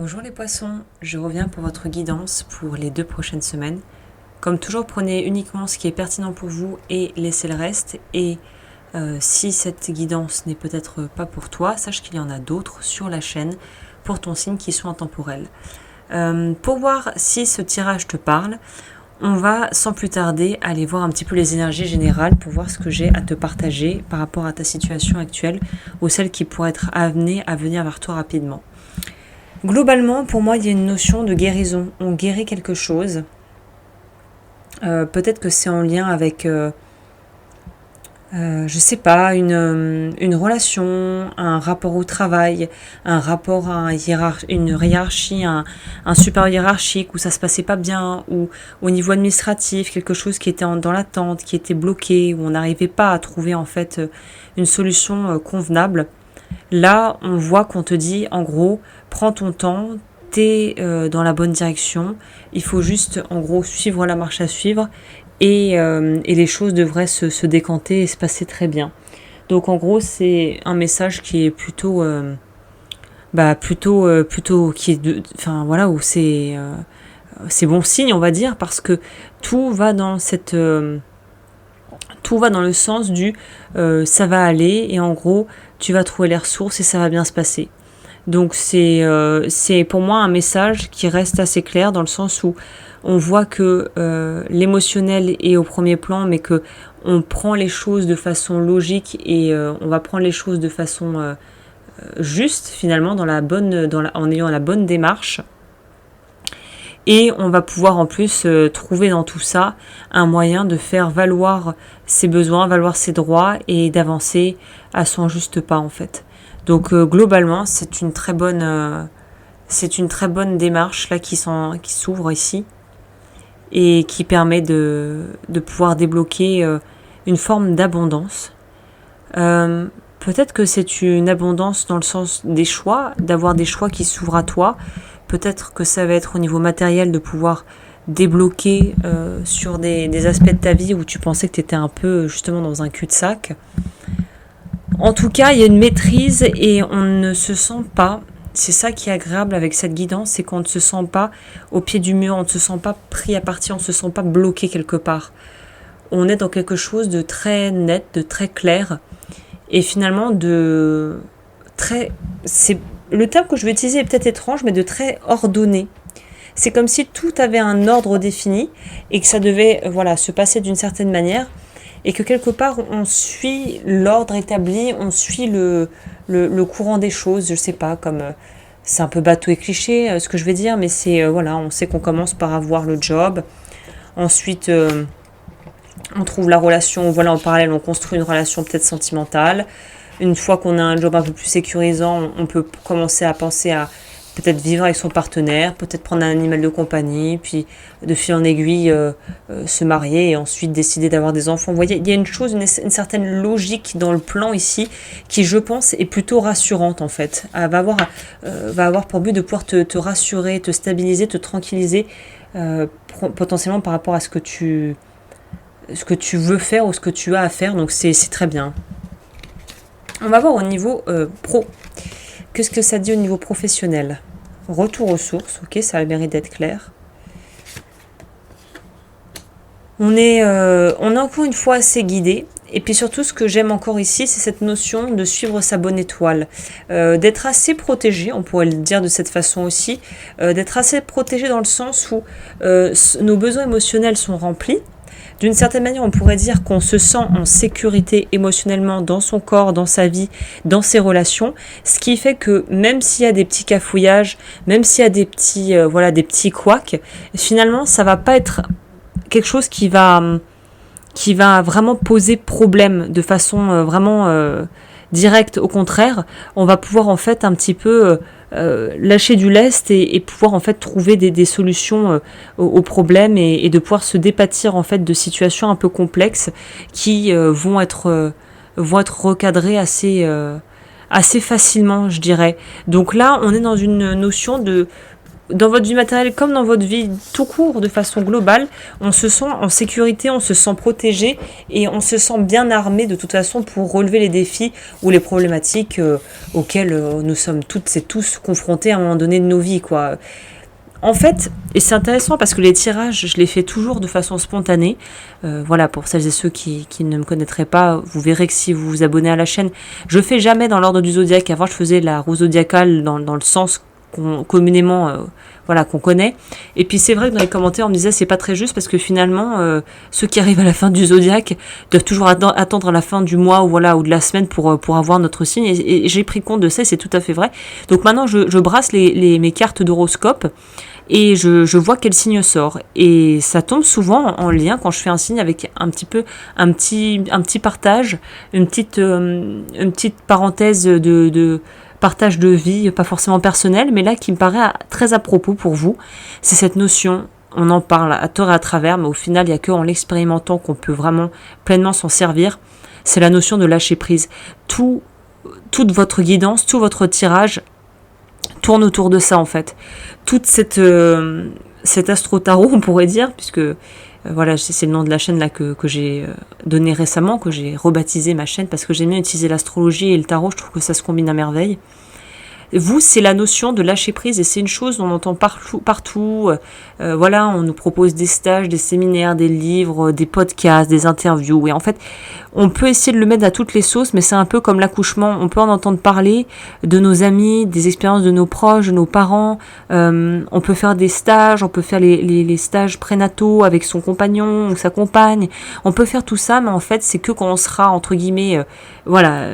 Bonjour les poissons, je reviens pour votre guidance pour les 2 prochaines semaines. Comme toujours, prenez uniquement ce qui est pertinent pour vous et laissez le reste. Et si cette guidance n'est peut-être pas pour toi, sache qu'il y en a d'autres sur la chaîne pour ton signe qui sont intemporels. Pour voir si ce tirage te parle, on va sans plus tarder aller voir un petit peu les énergies générales pour voir ce que j'ai à te partager par rapport à ta situation actuelle ou celle qui pourrait être amenée à venir vers toi rapidement. Globalement, pour moi, il y a une notion de guérison. On guérit quelque chose. Peut-être que c'est en lien avec, je sais pas, une relation, un rapport au travail, un rapport à une hiérarchie, un supérieur hiérarchique où ça se passait pas bien, ou au niveau administratif, quelque chose qui était dans l'attente, qui était bloqué, où on n'arrivait pas à trouver en fait une solution convenable. Là, on voit qu'on te dit, en gros, prends ton temps, t'es dans la bonne direction. Il faut juste, en gros, suivre la marche à suivre et les choses devraient se décanter et se passer très bien. Donc, en gros, c'est un message qui est plutôt, qui est, enfin voilà, où c'est bon signe, on va dire, parce que tout va dans cette tout va dans le sens du ça va aller et en gros tu vas trouver les ressources et ça va bien se passer. Donc c'est pour moi un message qui reste assez clair dans le sens où on voit que l'émotionnel est au premier plan, mais que on prend les choses de façon logique et on va prendre les choses de façon juste finalement en ayant la bonne démarche. Et on va pouvoir en plus trouver dans tout ça un moyen de faire valoir ses besoins, valoir ses droits et d'avancer à son juste pas en fait. Donc globalement, c'est une très bonne démarche là qui s'ouvre ici et qui permet de pouvoir débloquer une forme d'abondance. Peut-être que c'est une abondance dans le sens des choix, d'avoir des choix qui s'ouvrent à toi. Peut-être que ça va être au niveau matériel de pouvoir débloquer sur des aspects de ta vie où tu pensais que tu étais un peu justement dans un cul-de-sac. En tout cas, il y a une maîtrise et on ne se sent pas, c'est ça qui est agréable avec cette guidance, c'est qu'on ne se sent pas au pied du mur, on ne se sent pas pris à partie, on ne se sent pas bloqué quelque part. On est dans quelque chose de très net, de très clair et finalement de très... Le terme que je vais utiliser est peut-être étrange, mais de très ordonné. C'est comme si tout avait un ordre défini et que ça devait se passer d'une certaine manière et que quelque part on suit l'ordre établi, on suit le courant des choses, je sais pas, comme c'est un peu bateau et cliché ce que je vais dire, mais c'est on sait qu'on commence par avoir le job, ensuite on trouve la relation, en parallèle on construit une relation peut-être sentimentale. Une fois qu'on a un job un peu plus sécurisant, on peut commencer à penser à peut-être vivre avec son partenaire, peut-être prendre un animal de compagnie, puis de fil en aiguille se marier et ensuite décider d'avoir des enfants. Vous voyez, il y a une certaine logique dans le plan ici qui, je pense, est plutôt rassurante en fait. Elle va avoir pour but de pouvoir te rassurer, te stabiliser, te tranquilliser potentiellement par rapport à ce que tu veux faire ou ce que tu as à faire. Donc c'est très bien. On va voir au niveau pro. Qu'est-ce que ça dit au niveau professionnel? Retour aux sources, ok, ça a le mérite d'être clair. On est encore une fois assez guidé. Et puis surtout, ce que j'aime encore ici, c'est cette notion de suivre sa bonne étoile. D'être assez protégé, on pourrait le dire de cette façon aussi. D'être assez protégé dans le sens où nos besoins émotionnels sont remplis. D'une certaine manière, on pourrait dire qu'on se sent en sécurité émotionnellement dans son corps, dans sa vie, dans ses relations, ce qui fait que même s'il y a des petits cafouillages, même s'il y a des petits couacs, finalement, ça va pas être quelque chose qui va vraiment poser problème de façon vraiment directe. Au contraire, on va pouvoir en fait un petit peu lâcher du lest et pouvoir en fait trouver des solutions aux problèmes et de pouvoir se dépâtir en fait de situations un peu complexes qui vont être recadrées assez facilement, je dirais. Donc là, on est dans une notion de dans votre vie matérielle comme dans votre vie tout court, de façon globale, on se sent en sécurité, on se sent protégé et on se sent bien armé de toute façon pour relever les défis ou les problématiques auxquelles nous sommes toutes et tous confrontés à un moment donné de nos vies, quoi. En fait, et c'est intéressant parce que les tirages, je les fais toujours de façon spontanée. Voilà, pour celles et ceux qui ne me connaîtraient pas, vous verrez que si vous vous abonnez à la chaîne, je fais jamais dans l'ordre du zodiaque. Avant, je faisais la roue zodiacale dans le sens communément voilà, qu'on connaît. Et puis c'est vrai que dans les commentaires on me disait c'est pas très juste parce que finalement ceux qui arrivent à la fin du zodiaque doivent toujours attendre la fin du mois ou voilà ou de la semaine pour avoir notre signe et j'ai pris compte de ça et c'est tout à fait vrai. Donc maintenant je brasse mes cartes d'horoscope et je vois quel signe sort et ça tombe souvent en lien quand je fais un signe avec un petit partage, une petite parenthèse de partage de vie, pas forcément personnel, mais là qui me paraît très à propos pour vous, c'est cette notion, on en parle à tort et à travers, mais au final, il n'y a qu'en l'expérimentant qu'on peut vraiment pleinement s'en servir, c'est la notion de lâcher prise. Toute votre guidance, tout votre tirage tourne autour de ça en fait. Toute cet astro-tarot, on pourrait dire, puisque voilà, c'est le nom de la chaîne là que j'ai donné récemment, que j'ai rebaptisé ma chaîne parce que j'aime bien utiliser l'astrologie et le tarot, je trouve que ça se combine à merveille. Vous, c'est la notion de lâcher prise et c'est une chose dont on entend partout. Voilà, on nous propose des stages, des séminaires, des livres, des podcasts, des interviews. Et en fait, on peut essayer de le mettre à toutes les sauces, mais c'est un peu comme l'accouchement. On peut en entendre parler de nos amis, des expériences de nos proches, de nos parents. On peut faire des stages, on peut faire les stages prénataux avec son compagnon ou sa compagne. On peut faire tout ça, mais en fait, c'est que quand on sera, entre guillemets, à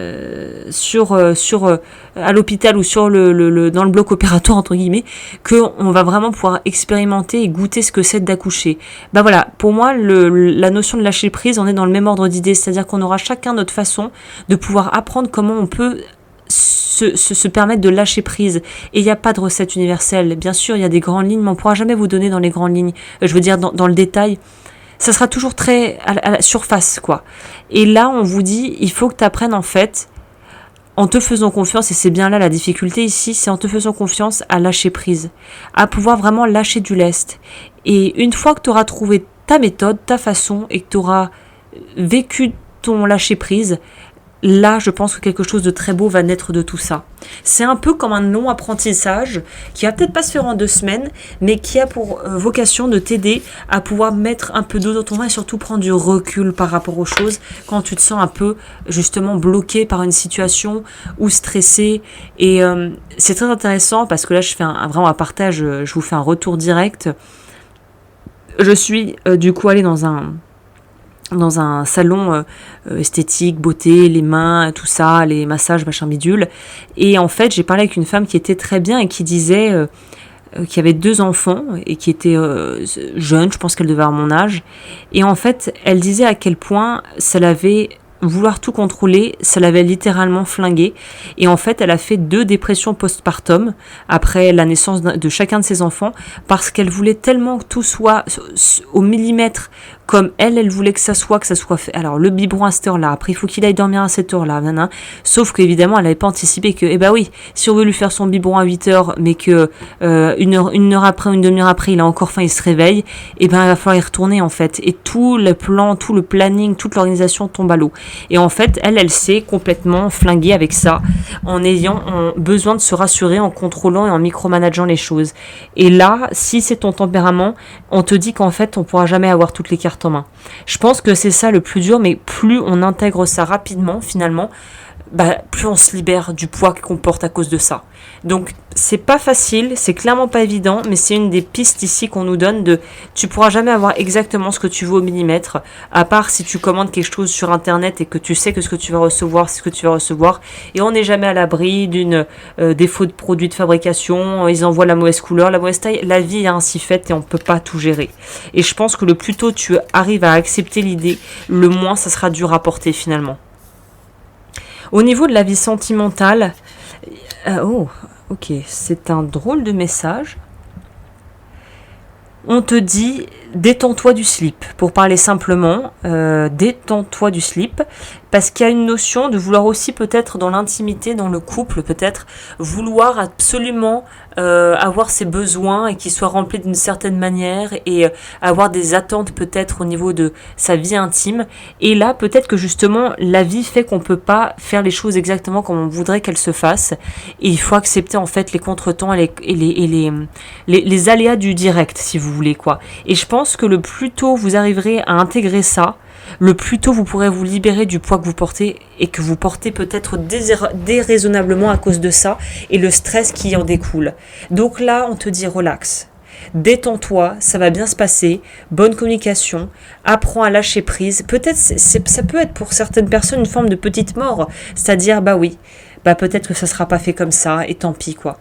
l'hôpital ou dans le bloc opératoire entre guillemets, qu'on va vraiment pouvoir expérimenter et goûter ce que c'est d'accoucher. Bah voilà, pour moi la notion de lâcher prise, on est dans le même ordre d'idées, c'est-à-dire qu'on aura chacun notre façon de pouvoir apprendre comment on peut se permettre de lâcher prise. Et il n'y a pas de recette universelle. Bien sûr, il y a des grandes lignes, mais on ne pourra jamais vous donner dans les grandes lignes. Je veux dire, dans le détail, ça sera toujours très à la surface, quoi. Et là, on vous dit, il faut que tu apprennes en fait en te faisant confiance, et c'est bien là la difficulté ici, c'est en te faisant confiance à lâcher prise, à pouvoir vraiment lâcher du lest. Et une fois que tu auras trouvé ta méthode, ta façon, et que tu auras vécu ton lâcher prise, là, je pense que quelque chose de très beau va naître de tout ça. C'est un peu comme un long apprentissage qui va peut-être pas se faire en 2 semaines, mais qui a pour vocation de t'aider à pouvoir mettre un peu d'eau dans ton vin et surtout prendre du recul par rapport aux choses quand tu te sens un peu justement bloqué par une situation ou stressé. Et c'est très intéressant parce que là, je fais vraiment un partage, je vous fais un retour direct. Je suis du coup allée dans un salon esthétique, beauté, les mains, tout ça, les massages, machin bidule. Et en fait, j'ai parlé avec une femme qui était très bien et qui disait qui avait 2 enfants et qui était jeune, je pense qu'elle devait avoir mon âge. Et en fait, elle disait à quel point ça l'avait vouloir tout contrôler, ça l'avait littéralement flinguée. Et en fait, elle a fait 2 dépressions postpartum après la naissance de chacun de ses enfants parce qu'elle voulait tellement que tout soit au millimètre comme elle voulait que ça soit fait. Alors, le biberon à cette heure-là, après, il faut qu'il aille dormir à cette heure-là, nanana. Sauf qu'évidemment, elle n'avait pas anticipé que, oui, si on veut lui faire son biberon à 8 heures, mais que une heure après, une demi-heure après, il a encore faim, il se réveille, il va falloir y retourner, en fait. Et tout le plan, tout le planning, toute l'organisation tombe à l'eau. Et en fait, elle s'est complètement flinguée avec ça, en ayant besoin de se rassurer, en contrôlant et en micromanageant les choses. Et là, si c'est ton tempérament, on te dit qu'en fait, on pourra jamais avoir toutes les cartes en main. Je pense que c'est ça le plus dur, mais plus on intègre ça rapidement, finalement, plus on se libère du poids qu'on porte à cause de ça. Donc c'est pas facile, c'est clairement pas évident, mais c'est une des pistes ici qu'on nous donne tu pourras jamais avoir exactement ce que tu veux au millimètre, à part si tu commandes quelque chose sur internet et que tu sais que ce que tu vas recevoir, c'est ce que tu vas recevoir, et on n'est jamais à l'abri d'une défaut de produit de fabrication, ils envoient la mauvaise couleur, la mauvaise taille, la vie est ainsi faite et on peut pas tout gérer. Et je pense que le plus tôt tu arrives à accepter l'idée, le moins ça sera dur à porter finalement. Au niveau de la vie sentimentale, ok, c'est un drôle de message. On te dit détends-toi du slip, pour parler simplement, détends-toi du slip, parce qu'il y a une notion de vouloir aussi peut-être dans l'intimité, dans le couple peut-être, vouloir absolument avoir ses besoins et qu'ils soient remplis d'une certaine manière et avoir des attentes peut-être au niveau de sa vie intime. Et là peut-être que justement la vie fait qu'on peut pas faire les choses exactement comme on voudrait qu'elles se fassent et il faut accepter en fait les contretemps et les aléas du direct si vous voulez quoi. Et je pense que le plus tôt vous arriverez à intégrer ça, le plus tôt vous pourrez vous libérer du poids que vous portez et que vous portez peut-être déraisonnablement à cause de ça et le stress qui en découle. Donc là, on te dit relax. Détends-toi, ça va bien se passer, bonne communication, apprends à lâcher prise. Peut-être, ça peut être pour certaines personnes une forme de petite mort, c'est-à-dire, bah oui, bah peut-être que ça sera pas fait comme ça et tant pis quoi.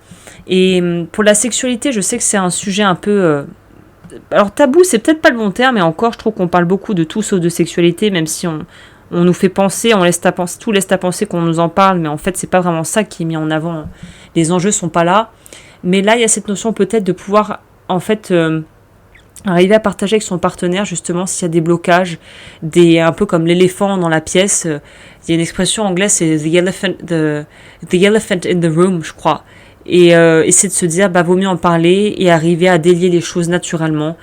Et pour la sexualité, je sais que c'est un sujet un peu... alors tabou, c'est peut-être pas le bon terme, mais encore, je trouve qu'on parle beaucoup de tout sauf de sexualité, même si on nous fait penser, tout laisse à penser qu'on nous en parle, mais en fait, c'est pas vraiment ça qui est mis en avant. Les enjeux sont pas là. Mais là, il y a cette notion peut-être de pouvoir, en fait, arriver à partager avec son partenaire, justement, s'il y a des blocages, un peu comme l'éléphant dans la pièce. Il y a une expression anglaise, c'est the elephant in the room, je crois. Et essayer de se dire bah vaut mieux en parler et arriver à délier les choses naturellement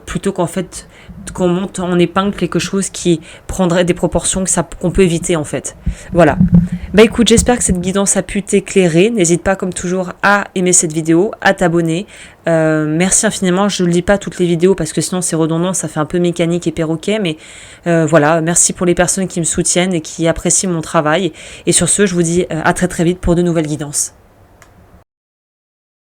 plutôt qu'en fait qu'on monte en épingle quelque chose qui prendrait des proportions qu'on peut éviter en fait. Voilà. Bah écoute, j'espère que cette guidance a pu t'éclairer. N'hésite pas comme toujours à aimer cette vidéo, à t'abonner. Merci infiniment. Je ne lis pas toutes les vidéos parce que sinon c'est redondant, ça fait un peu mécanique et perroquet, mais voilà, merci pour les personnes qui me soutiennent et qui apprécient mon travail. Et sur ce, je vous dis à très très vite pour de nouvelles guidances.